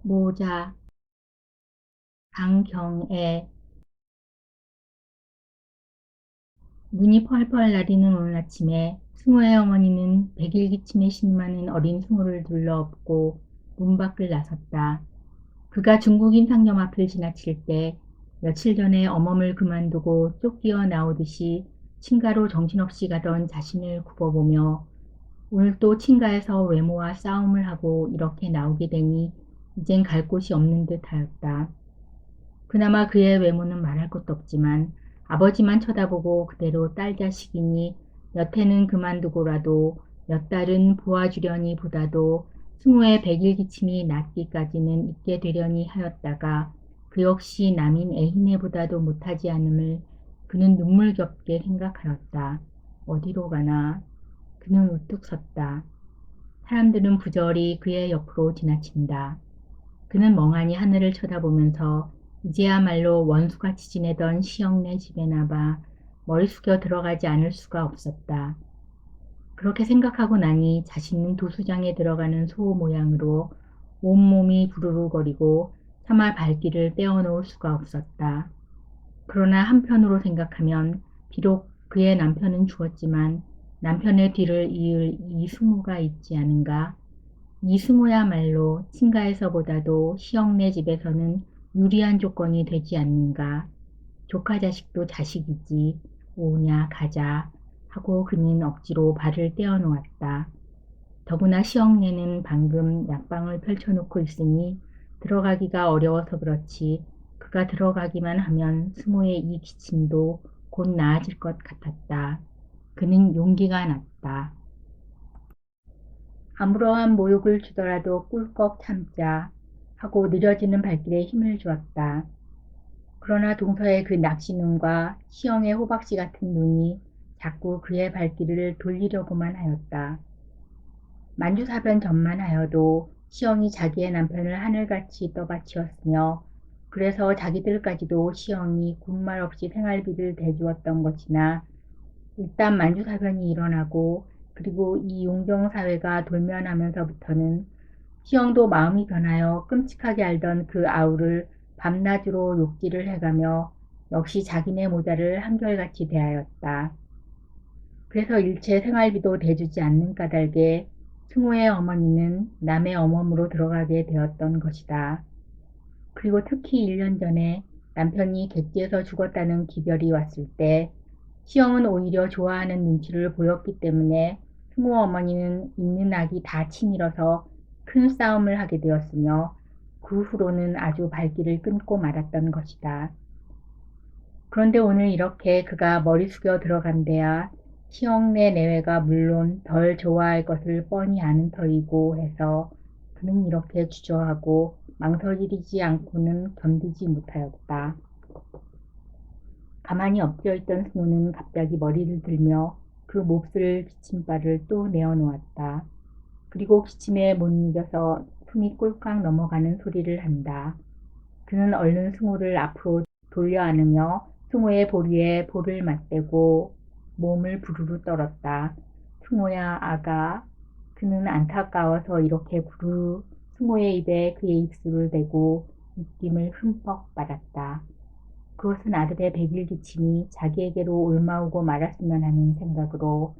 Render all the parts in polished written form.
모자, 강경애. 눈이 펄펄 내리는 오늘 아침에 승우의 어머니는 백일 기침에 신음하는 어린 승우를 둘러엎고 문 밖을 나섰다. 그가 중국인 상점 앞을 지나칠 때 며칠 전에 어멈을 그만두고 쫓기어 나오듯이 친가로 정신없이 가던 자신을 굽어보며 오늘 또 친가에서 외모와 싸움을 하고 이렇게 나오게 되니 이젠 갈 곳이 없는 듯 하였다. 그나마 그의 외모는 말할 것도 없지만 아버지만 쳐다보고 그대로 딸 자식이니 몇 해는 그만두고라도 몇 달은 보아주려니 보다도 승우의 백일 기침이 낫기까지는 있게 되려니 하였다가 그 역시 남인 애희네보다도 못하지 않음을 그는 눈물겹게 생각하였다. 어디로 가나? 그는 우뚝 섰다. 사람들은 부절히 그의 옆으로 지나친다. 그는 멍하니 하늘을 쳐다보면서 이제야말로 원수같이 지내던 시영네 집에 나봐 머리 숙여 들어가지 않을 수가 없었다. 그렇게 생각하고 나니 자신은 도수장에 들어가는 소 모양으로 온몸이 부르르거리고 차마 발길을 떼어놓을 수가 없었다. 그러나 한편으로 생각하면 비록 그의 남편은 죽었지만 남편의 뒤를 이을 이승우가 있지 않은가. 이승우야말로 친가에서보다도 시영네 집에서는 유리한 조건이 되지 않는가. 조카 자식도 자식이지. 오냐 가자 하고 그는 억지로 발을 떼어놓았다. 더구나 시영네는 방금 약방을 펼쳐놓고 있으니 들어가기가 어려워서 그렇지 그가 들어가기만 하면 승우의 이 기침도 곧 나아질 것 같았다. 그는 용기가 났다. 아무러한 모욕을 주더라도 꿀꺽 참자 하고 느려지는 발길에 힘을 주었다. 그러나 동서의 그 낚시눈과 시영의 호박씨 같은 눈이 자꾸 그의 발길을 돌리려고만 하였다. 만주사변 전만 하여도 시영이 자기의 남편을 하늘같이 떠받치었으며 그래서 자기들까지도 시영이 군말 없이 생활비를 대주었던 것이나 일단 만주사변이 일어나고 그리고 이 용정사회가 돌면하면서부터는 시영도 마음이 변하여 끔찍하게 알던 그 아우를 밤낮으로 욕질을 해가며 역시 자기네 모자를 한결같이 대하였다. 그래서 일체 생활비도 대주지 않는 까닭에 승호의 어머니는 남의 어멈으로 들어가게 되었던 것이다. 그리고 특히 1년 전에 남편이 객지에서 죽었다는 기별이 왔을 때 시영은 오히려 좋아하는 눈치를 보였기 때문에 승호 어머니는 있는 악이 다 치밀어서 큰 싸움을 하게 되었으며 그 후로는 아주 발길을 끊고 말았던 것이다. 그런데 오늘 이렇게 그가 머리 숙여 들어간 데야 시영네 내외가 물론 덜 좋아할 것을 뻔히 아는 터이고 해서 그는 이렇게 주저하고 망설이지 않고는 견디지 못하였다. 가만히 엎드려 있던 승우는 갑자기 머리를 들며 그 몹쓸 기침발을 또 내어놓았다. 그리고 기침에 못 이겨서 숨이 꼴깍 넘어가는 소리를 한다. 그는 얼른 승우를 앞으로 돌려 안으며 승우의 보리에 볼을 맞대고 몸을 부르르 떨었다. 승우야 아가. 그는 안타까워서 이렇게 부르르 승우의 입에 그의 입술을 대고 입김을 흠뻑 빨았다. 그것은 아들의 백일 기침이 자기에게로 옮아오고 말았으면 하는 생각으로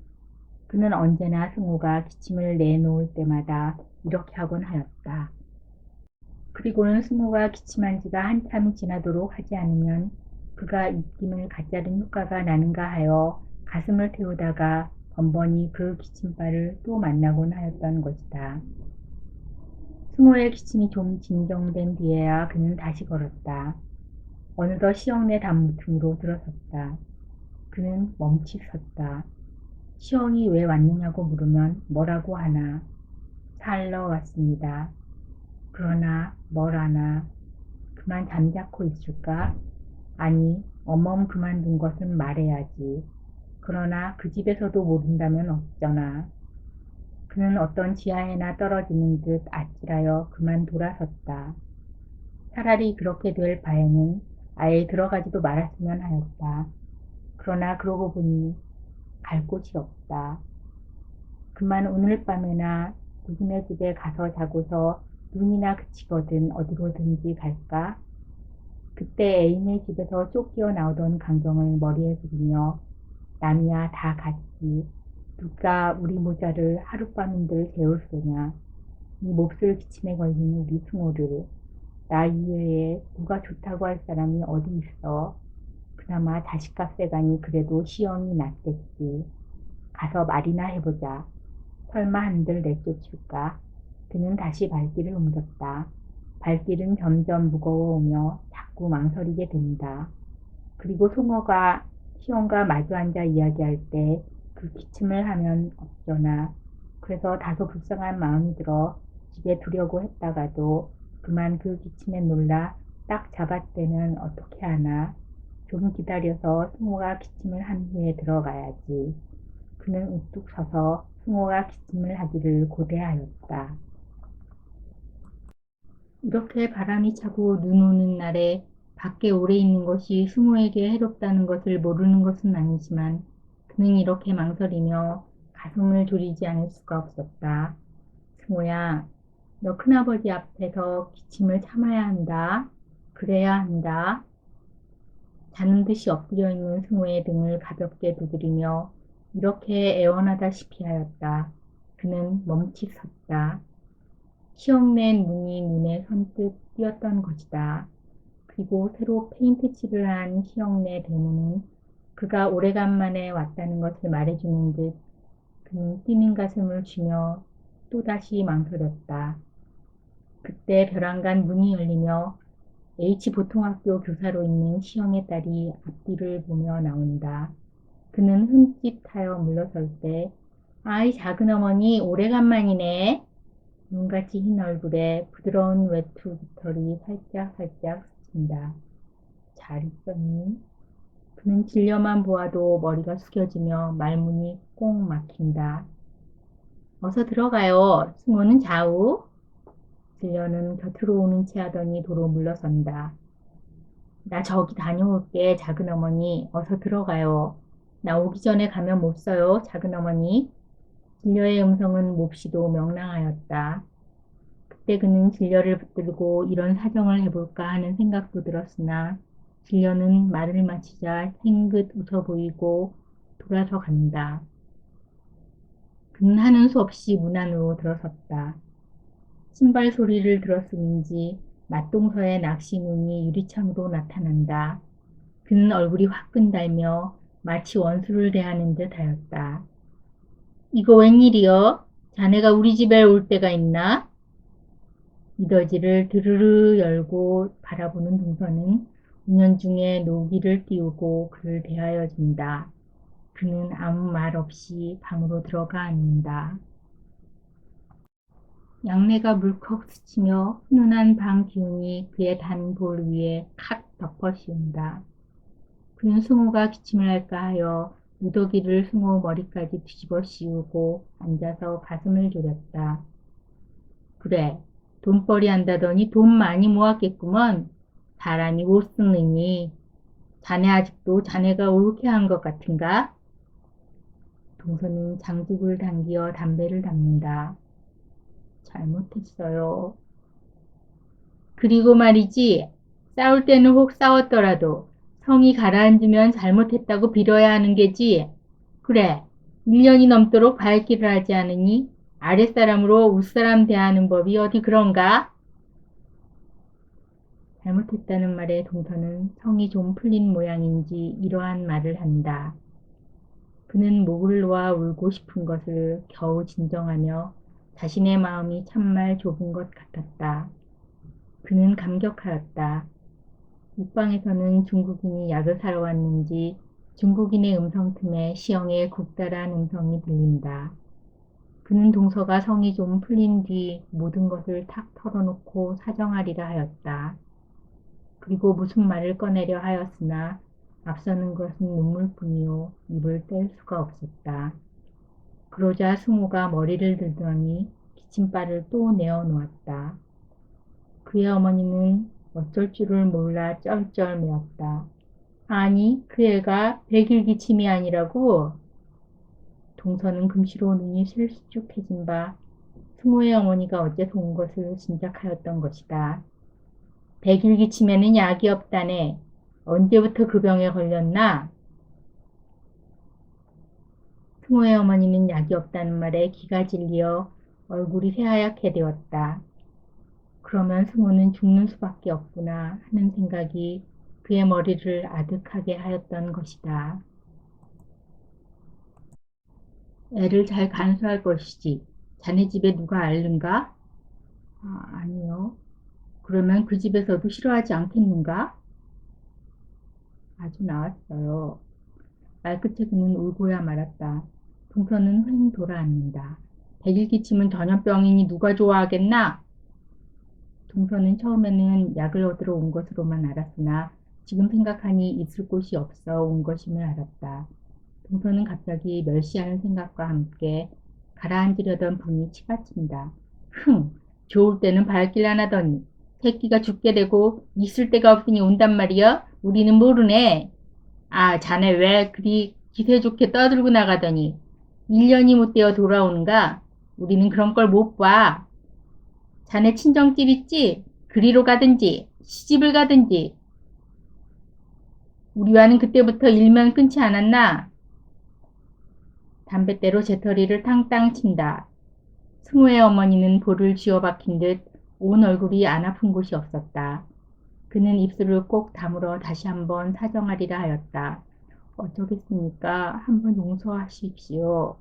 그는 언제나 승우가 기침을 내놓을 때마다 이렇게 하곤 하였다. 그리고는 승우가 기침한 지가 한참이 지나도록 하지 않으면 그가 입김을 가짜른 효과가 나는가 하여 가슴을 태우다가 번번이 그 기침발을 또 만나곤 하였던 것이다. 승우의 기침이 좀 진정된 뒤에야 그는 다시 걸었다. 어느덧 시영네 담무틈으로 들어섰다. 그는 멈칫섰다. 시영이 왜 왔느냐고 물으면 뭐라고 하나. 살러 왔습니다. 그러나 뭘 하나. 그만 잠자코 있을까? 아니, 어멈 그만둔 것은 말해야지. 그러나 그 집에서도 모른다면 어쩌나. 그는 어떤 지하에나 떨어지는 듯 아찔하여 그만 돌아섰다. 차라리 그렇게 될 바에는 아예 들어가지도 말았으면 하였다. 그러나 그러고 보니 갈 곳이 없다. 그만 오늘 밤에나 누구네 집에 가서 자고서 눈이나 그치거든 어디로든지 갈까? 그때 애인의 집에서 쫓겨 나오던 광경을 머리에 그리며 남이야 다 같이 누가 우리 모자를 하룻밤인들 재울 쏘냐. 이 몹쓸 기침에 걸린 우리 승호를 나 이외에 누가 좋다고 할 사람이 어디 있어. 그나마 자식값에가니 그래도 시험이 낫겠지. 가서 말이나 해보자. 설마 한들 내쫓을까? 그는 다시 발길을 옮겼다. 발길은 점점 무거워오며 자꾸 망설이게 된다. 그리고 송어가 시험과 마주 앉아 이야기할 때 그 기침을 하면 어쩌나. 그래서 다소 불쌍한 마음이 들어 집에 두려고 했다가도 그만 그 기침에 놀라 딱 잡았대면 어떻게 하나. 좀 기다려서 승호가 기침을 한 후에 들어가야지. 그는 우뚝 서서 승호가 기침을 하기를 고대하였다. 이렇게 바람이 차고 눈 오는 날에 밖에 오래 있는 것이 승호에게 해롭다는 것을 모르는 것은 아니지만 그는 이렇게 망설이며 가슴을 졸이지 않을 수가 없었다. 승호야, 너 큰아버지 앞에서 기침을 참아야 한다. 그래야 한다. 자는 듯이 엎드려 있는 승호의 등을 가볍게 두드리며 이렇게 애원하다시피 하였다. 그는 멈칫섰다. 시험낸 눈이 눈에 선뜻 띄었던 것이다. 그리고 새로 페인트 칠을 한 시험내 대문은 그가 오래간만에 왔다는 것을 말해주는 듯 그는 뛰는 가슴을 쥐며 또다시 망설였다. 그때 벼랑간 문이 열리며 H보통학교 교사로 있는 시영의 딸이 앞뒤를 보며 나온다. 그는 흠칫하여 물러설 때 아이 작은 어머니 오래간만이네. 눈같이 흰 얼굴에 부드러운 외투 깃털이 살짝살짝 스친다. 잘 있었니? 그는 질려만 보아도 머리가 숙여지며 말문이 꼭 막힌다. 어서 들어가요. 승호는 좌우. 질려는 곁으로 오는 채 하더니 도로 물러선다. 나 저기 다녀올게, 작은 어머니. 어서 들어가요. 나 오기 전에 가면 못 써요, 작은 어머니. 진려의 음성은 몹시도 명랑하였다. 그때 그는 진려를 붙들고 이런 사정을 해볼까 하는 생각도 들었으나 진려는 말을 마치자 생긋 웃어 보이고 돌아서 간다. 그는 하는 수 없이 문 안으로 들어섰다. 신발 소리를 들었음인지 맞동서의 낚시 눈이 유리창으로 나타난다. 그는 얼굴이 화끈달며 마치 원수를 대하는 듯 하였다. 이거 웬일이여? 자네가 우리 집에 올 때가 있나? 이더지를 드르르 열고 바라보는 동서는 운연중에 노기를 띄우고 그를 대하여 준다. 그는 아무 말 없이 방으로 들어가 앉는다. 양내가 물컥 스치며 훈훈한 방 기운이 그의 단 볼 위에 칵 덮어 씌운다. 그는 승호가 기침을 할까 하여 누더기를 승호 머리까지 뒤집어 씌우고 앉아서 가슴을 졸였다. 그래, 돈벌이 한다더니 돈 많이 모았겠구먼. 사람이 못 쓰느니. 자네 아직도 자네가 옳게 한 것 같은가? 동서는 장죽을 당기어 담배를 담는다. 잘못했어요. 그리고 말이지, 싸울 때는 혹 싸웠더라도 성이 가라앉으면 잘못했다고 빌어야 하는 게지. 그래, 1년이 넘도록 발길을 하지 않으니 아랫사람으로 윗사람 대하는 법이 어디 그런가? 잘못했다는 말에 동서는 성이 좀 풀린 모양인지 이러한 말을 한다. 그는 목을 놓아 울고 싶은 것을 겨우 진정하며 자신의 마음이 참말 좁은 것 같았다. 그는 감격하였다. 옥방에서는 중국인이 약을 사러 왔는지 중국인의 음성 틈에 시영의 국달한 음성이 들린다. 그는 동서가 성이 좀 풀린 뒤 모든 것을 탁 털어놓고 사정하리라 하였다. 그리고 무슨 말을 꺼내려 하였으나 앞서는 것은 눈물뿐이요 입을 뗄 수가 없었다. 그러자 승호가 머리를 들더니 기침발을 또 내어 놓았다. 그의 어머니는 어쩔 줄을 몰라 쩔쩔매었다. 아니, 그 애가 백일 기침이 아니라고? 동서는 금시로 눈이 슬수쭉해진 바 승호의 어머니가 어째서 온 것을 짐작하였던 것이다. 백일 기침에는 약이 없다네. 언제부터 그 병에 걸렸나? 승호의 어머니는 약이 없다는 말에 기가 질려 얼굴이 새하얗게 되었다. 그러면 승호는 죽는 수밖에 없구나 하는 생각이 그의 머리를 아득하게 하였던 것이다. 애를 잘 간수할 것이지. 자네 집에 누가 앓는가? 아, 아니요. 그러면 그 집에서도 싫어하지 않겠는가? 아주 나았어요. 말끝에 그는 울고야 말았다. 동서는 휑 돌아앉는다. 백일기침은 전염병이니 누가 좋아하겠나? 동서는 처음에는 약을 얻으러 온 것으로만 알았으나 지금 생각하니 있을 곳이 없어 온 것임을 알았다. 동서는 갑자기 멸시하는 생각과 함께 가라앉으려던 분이 치받친다. 흥! 좋을 때는 발길 안 하더니 새끼가 죽게 되고 있을 데가 없으니 온단 말이여? 우리는 모르네. 아, 자네 왜 그리 기세 좋게 떠들고 나가더니 1년이 못 되어 돌아오는가? 우리는 그런 걸 못 봐. 자네 친정집 있지? 그리로 가든지 시집을 가든지 우리와는 그때부터 일면 끊지 않았나? 담뱃대로 재터리를 탕탕 친다. 승우의 어머니는 볼을 쥐어박힌 듯 온 얼굴이 안 아픈 곳이 없었다. 그는 입술을 꼭 다물어 다시 한번 사정하리라 하였다. 어쩌겠습니까? 한번 용서하십시오.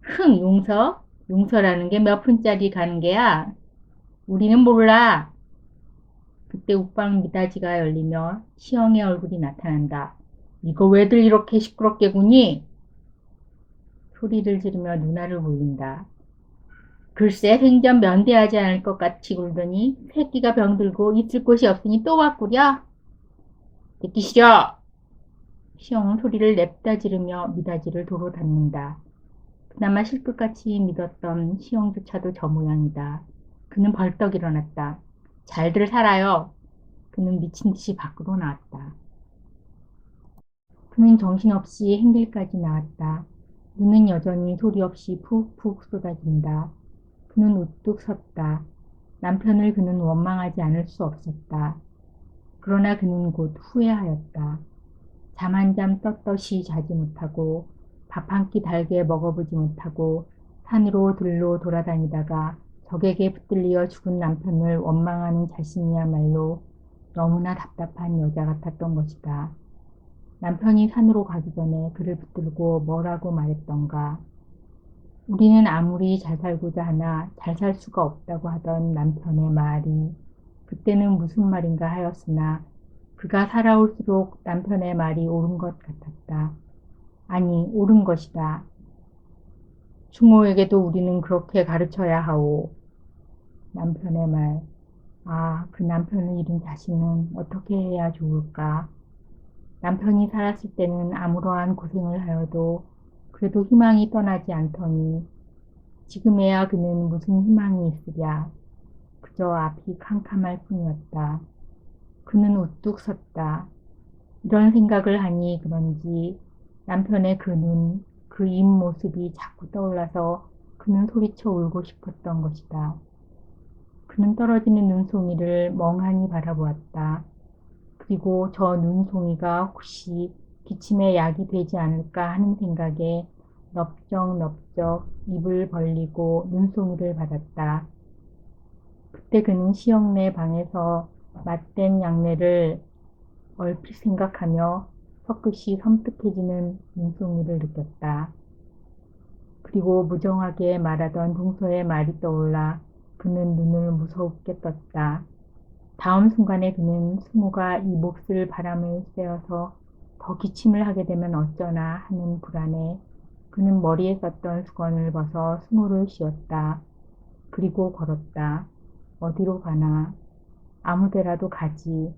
흥, 용서? 용서라는 게 몇 푼짜리 가는 게야? 우리는 몰라. 그때 욱방 미닫이가 열리며 시영의 얼굴이 나타난다. 이거 왜들 이렇게 시끄럽게 구니? 소리를 지르며 누나를 울린다. 글쎄 생전 면대하지 않을 것 같이 굴더니 새끼가 병들고 있을 곳이 없으니 또 와꾸려? 듣기 싫어. 시영은 소리를 냅다 지르며 미닫이를 도로 닫는다. 그나마 실끝같이 믿었던 시영조차도 저 모양이다. 그는 벌떡 일어났다. 잘들 살아요. 그는 미친 듯이 밖으로 나왔다. 그는 정신없이 행길까지 나왔다. 눈은 여전히 소리 없이 푹푹 쏟아진다. 그는 우뚝 섰다. 남편을 그는 원망하지 않을 수 없었다. 그러나 그는 곧 후회하였다. 잠 한 잠 떳떳이 자지 못하고 밥 한 끼 달게 먹어보지 못하고 산으로 들로 돌아다니다가 적에게 붙들려 죽은 남편을 원망하는 자신이야말로 너무나 답답한 여자 같았던 것이다. 남편이 산으로 가기 전에 그를 붙들고 뭐라고 말했던가. 우리는 아무리 잘 살고자 하나 잘 살 수가 없다고 하던 남편의 말이 그때는 무슨 말인가 하였으나 그가 살아올수록 남편의 말이 옳은 것 같았다. 아니, 옳은 것이다. 충호에게도 우리는 그렇게 가르쳐야 하오. 남편의 말. 아, 그 남편을 잃은 자신은 어떻게 해야 좋을까? 남편이 살았을 때는 아무러한 고생을 하여도 그래도 희망이 떠나지 않더니 지금에야 그는 무슨 희망이 있으랴. 그저 앞이 캄캄할 뿐이었다. 그는 우뚝 섰다. 이런 생각을 하니 그런지 남편의 그 눈, 그 입 모습이 자꾸 떠올라서 그는 소리쳐 울고 싶었던 것이다. 그는 떨어지는 눈송이를 멍하니 바라보았다. 그리고 저 눈송이가 혹시 기침에 약이 되지 않을까 하는 생각에 넙적넙적 입을 벌리고 눈송이를 받았다. 그때 그는 시영네 방에서 맞댄 양내를 얼핏 생각하며 혀끝이 섬뜩해지는 눈송이를 느꼈다. 그리고 무정하게 말하던 동서의 말이 떠올라 그는 눈을 무섭게 떴다. 다음 순간에 그는 승우가 이 몹쓸 바람을 쐬어서 더 기침을 하게 되면 어쩌나 하는 불안에 그는 머리에 썼던 수건을 벗어 승우를 씌웠다. 그리고 걸었다. 어디로 가나? 아무데라도 가지.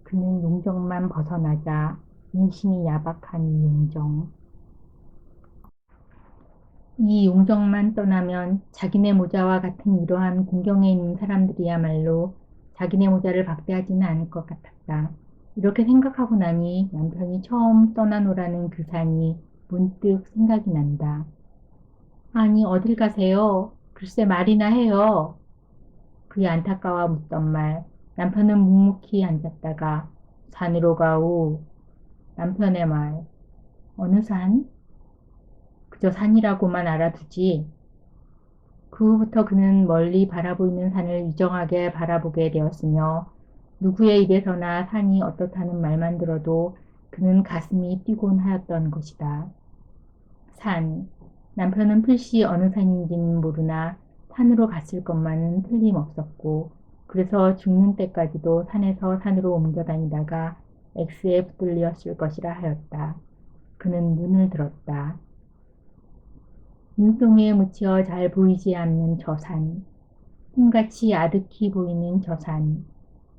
그는 용정만 벗어나자 인심이 야박한 이 용정. 이 용정만 떠나면 자기네 모자와 같은 이러한 공경에 있는 사람들이야말로 자기네 모자를 박대하지는 않을 것 같았다. 이렇게 생각하고 나니 남편이 처음 떠나노라는 그 산이 문득 생각이 난다. 아니, 어딜 가세요? 글쎄 말이나 해요. 그의 안타까워 묻던 말. 남편은 묵묵히 앉았다가 산으로 가오. 남편의 말. 어느 산? 그저 산이라고만 알아두지. 그 후부터 그는 멀리 바라보이는 산을 유정하게 바라보게 되었으며 누구의 입에서나 산이 어떻다는 말만 들어도 그는 가슴이 뛰곤 하였던 것이다. 산. 남편은 필시 어느 산인지는 모르나 산으로 갔을 것만은 틀림없었고 그래서 죽는 때까지도 산에서 산으로 옮겨 다니다가 X에 붙들렸을 것이라 하였다. 그는 눈을 들었다. 눈송이에 묻혀 잘 보이지 않는 저 산. 꿈같이 아득히 보이는 저 산.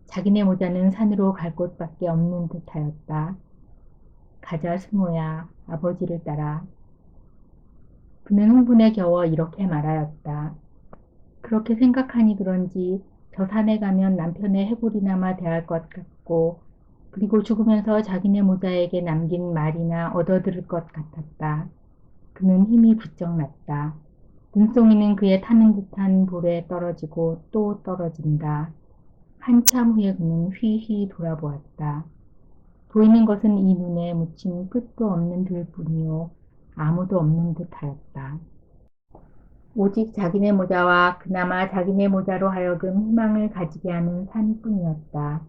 자기네 모자는 산으로 갈 곳밖에 없는 듯하였다. 가자 승호야, 아버지를 따라. 그는 흥분에 겨워 이렇게 말하였다. 그렇게 생각하니 그런지 저 산에 가면 남편의 해골이나마 대할 것 같고 그리고 죽으면서 자기네 모자에게 남긴 말이나 얻어들을 것 같았다. 그는 힘이 부쩍 났다. 눈송이는 그의 타는 듯한 볼에 떨어지고 또 떨어진다. 한참 후에 그는 휘휘 돌아보았다. 보이는 것은 이 눈에 묻힌 끝도 없는 들뿐이요. 아무도 없는 듯하였다. 오직 자기네 모자와 그나마 자기네 모자로 하여금 희망을 가지게 하는 산뿐이었다.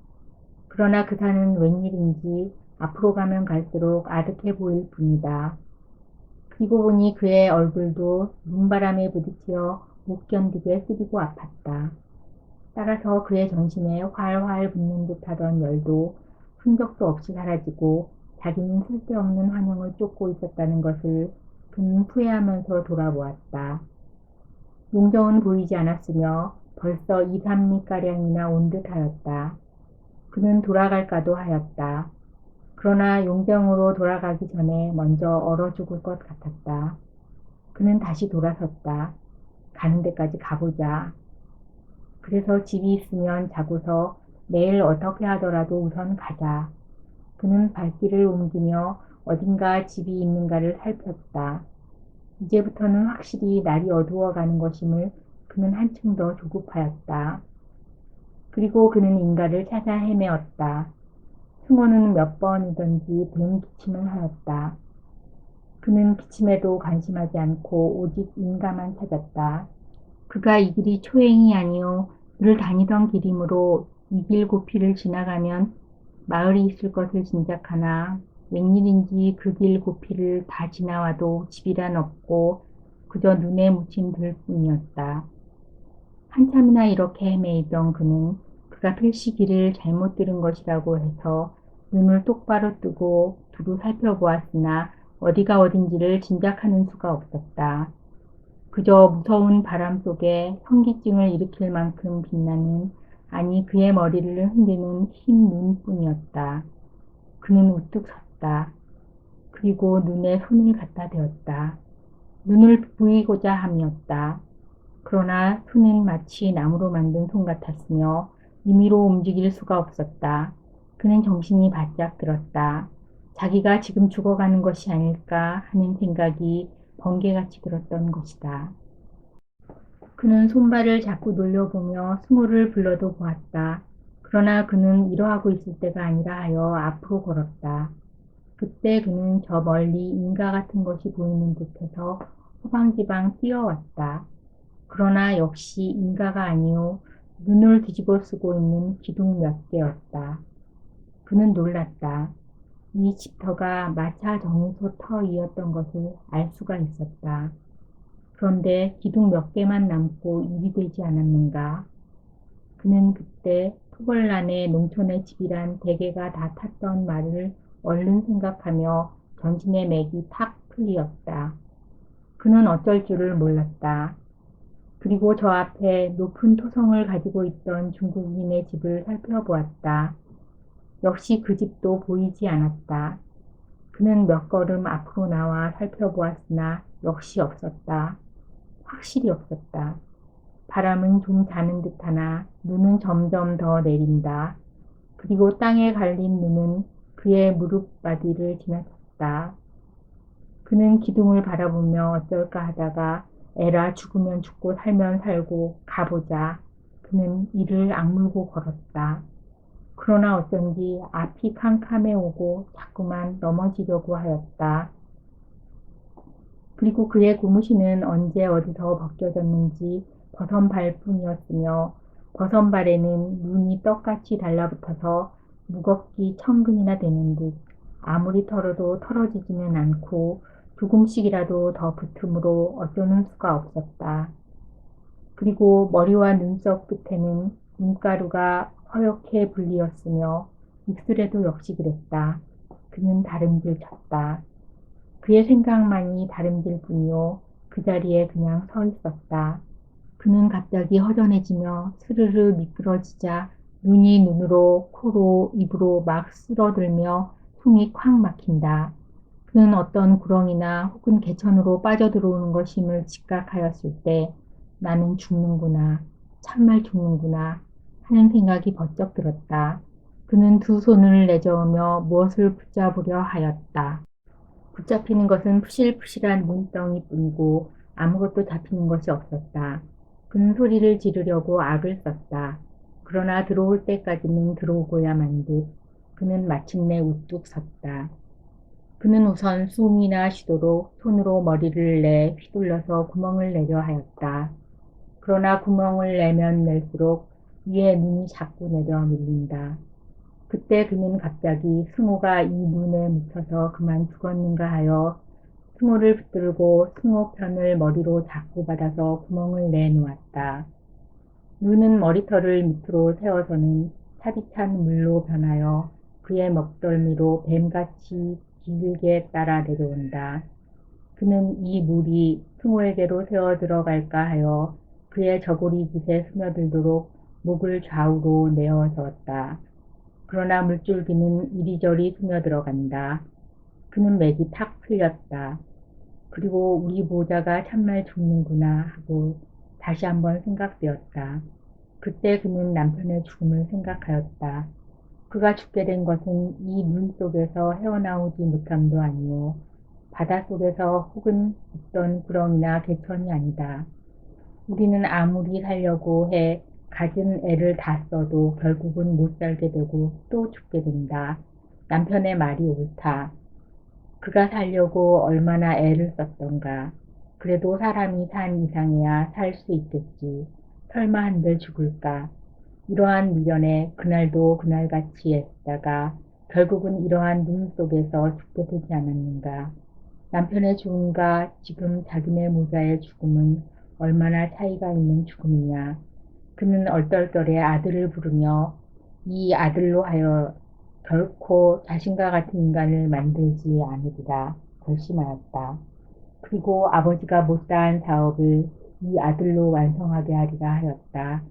그러나 그 산은 웬일인지 앞으로 가면 갈수록 아득해 보일 뿐이다. 그리고 보니 그의 얼굴도 눈바람에 부딪혀 못 견디게 쓰리고 아팠다. 따라서 그의 정신에 활활 붙는 듯하던 열도 흔적도 없이 사라지고 자기는 쓸데없는 환영을 쫓고 있었다는 것을 그는 후회하면서 돌아보았다. 용정은 보이지 않았으며 벌써 2, 3리가량이나 온 듯하였다. 그는 돌아갈까도 하였다. 그러나 용정으로 돌아가기 전에 먼저 얼어 죽을 것 같았다. 그는 다시 돌아섰다. 가는 데까지 가보자. 그래서 집이 있으면 자고서 내일 어떻게 하더라도 우선 가자. 그는 발길을 옮기며 어딘가 집이 있는가를 살폈다. 이제부터는 확실히 날이 어두워가는 것임을 그는 한층 더 조급하였다. 그리고 그는 인가를 찾아 헤매었다. 승호는 몇 번이든지 뱀 기침을 하였다. 그는 기침에도 관심하지 않고 오직 인가만 찾았다. 그가 이 길이 초행이 아니요 늘 다니던 길이므로 이 길 고피를 지나가면 마을이 있을 것을 짐작하나 웬일인지 그 길 고피를 다 지나와도 집이란 없고 그저 눈에 묻힌 들뿐이었다. 한참이나 이렇게 헤매이던 그는 그가 필시 길을 잘못 들은 것이라고 해서 눈을 똑바로 뜨고 두루 살펴보았으나 어디가 어딘지를 짐작하는 수가 없었다. 그저 무서운 바람 속에 현기증을 일으킬 만큼 빛나는 아니 그의 머리를 흔드는 흰 눈뿐이었다. 그는 우뚝 섰다. 그리고 눈에 손을 갖다 대었다. 눈을 부이고자 함이었다. 그러나 손은 마치 나무로 만든 손 같았으며 임의로 움직일 수가 없었다. 그는 정신이 바짝 들었다. 자기가 지금 죽어가는 것이 아닐까 하는 생각이 번개같이 들었던 것이다. 그는 손발을 자꾸 놀려보며 승호를 불러도 보았다. 그러나 그는 이러하고 있을 때가 아니라 하여 앞으로 걸었다. 그때 그는 저 멀리 인가 같은 것이 보이는 듯해서 후방지방 뛰어왔다. 그러나 역시 인가가 아니오 눈을 뒤집어 쓰고 있는 기둥 몇 개였다. 그는 놀랐다. 이 집터가 마차 정유소 터이었던 것을 알 수가 있었다. 그런데 기둥 몇 개만 남고 일이 되지 않았는가? 그는 그때 토벌란의 농촌의 집이란 대개가 다 탔던 말을 얼른 생각하며 전신의 맥이 탁 풀리었다. 그는 어쩔 줄을 몰랐다. 그리고 저 앞에 높은 토성을 가지고 있던 중국인의 집을 살펴보았다. 역시 그 집도 보이지 않았다. 그는 몇 걸음 앞으로 나와 살펴보았으나 역시 없었다. 확실히 없었다. 바람은 좀 자는 듯하나 눈은 점점 더 내린다. 그리고 땅에 갈린 눈은 그의 무릎바디를 지나쳤다. 그는 기둥을 바라보며 어쩔까 하다가 에라 죽으면 죽고 살면 살고 가보자. 그는 이를 악물고 걸었다. 그러나 어쩐지 앞이 캄캄해 오고 자꾸만 넘어지려고 하였다. 그리고 그의 고무신은 언제 어디서 벗겨졌는지 버선발 뿐이었으며 버선발에는 눈이 떡같이 달라붙어서 무겁기 천근이나 되는 듯 아무리 털어도 털어지지는 않고 조금씩이라도 더 붙음으로 어쩌는 수가 없었다. 그리고 머리와 눈썹 끝에는 눈가루가 허옇게 불리었으며 입술에도 역시 그랬다. 그는 다름질 쳤다. 그의 생각만이 다름질 뿐이요. 그 자리에 그냥 서 있었다. 그는 갑자기 허전해지며 스르르 미끄러지자 눈이 눈으로 코로 입으로 막 쓸어들며 숨이 콱 막힌다. 그는 어떤 구렁이나 혹은 개천으로 빠져들어오는 것임을 직각하였을 때 나는 죽는구나, 참말 죽는구나 하는 생각이 번쩍 들었다. 그는 두 손을 내저으며 무엇을 붙잡으려 하였다. 붙잡히는 것은 푸실푸실한 문덩이뿐이고 아무것도 잡히는 것이 없었다. 그는 소리를 지르려고 악을 썼다. 그러나 들어올 때까지는 들어오고야만 듯 그는 마침내 우뚝 섰다. 그는 우선 숨이나 쉬도록 손으로 머리를 내 휘둘러서 구멍을 내려 하였다. 그러나 구멍을 내면 낼수록 위에 눈이 자꾸 내려 밀린다. 그때 그는 갑자기 승호가 이 눈에 묻혀서 그만 죽었는가 하여 승호를 붙들고 승호 편을 머리로 자꾸 받아서 구멍을 내놓았다. 눈은 머리털을 밑으로 세워서는 차디찬 물로 변하여 그의 먹덜미로 뱀같이 길게 따라 내려온다. 그는 이 물이 승호에게로 새어 들어갈까 하여 그의 저고리 깃에 스며들도록 목을 좌우로 내어 저었다. 그러나 물줄기는 이리저리 스며들어간다. 그는 맥이 탁 풀렸다. 그리고 우리 모자가 참말 죽는구나 하고 다시 한번 생각되었다. 그때 그는 남편의 죽음을 생각하였다. 그가 죽게 된 것은 이 눈 속에서 헤어나오지 못함도 아니오. 바닷속에서 혹은 어떤 구렁이나 개천이 아니다. 우리는 아무리 살려고 해 가진 애를 다 써도 결국은 못 살게 되고 또 죽게 된다. 남편의 말이 옳다. 그가 살려고 얼마나 애를 썼던가. 그래도 사람이 산 이상이야 살 수 있겠지. 설마 한들 죽을까. 이러한 미련에 그날도 그날같이 애쓰다가 결국은 이러한 눈 속에서 죽게 되지 않았는가. 남편의 죽음과 지금 자기네 모자의 죽음은 얼마나 차이가 있는 죽음이냐. 그는 얼떨결에 아들을 부르며 이 아들로 하여 결코 자신과 같은 인간을 만들지 않으리라 결심하였다. 그리고 아버지가 못다한 사업을 이 아들로 완성하게 하리라 하였다.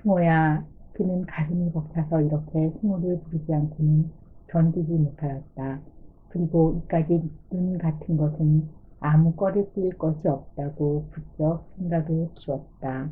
승호야, 그는 가슴이 벅차서 이렇게 승호를 부르지 않고는 견디지 못하였다. 그리고 이까지 눈 같은 것은 아무 꺼리낄 것이 없다고 부쩍 생각을 키웠다.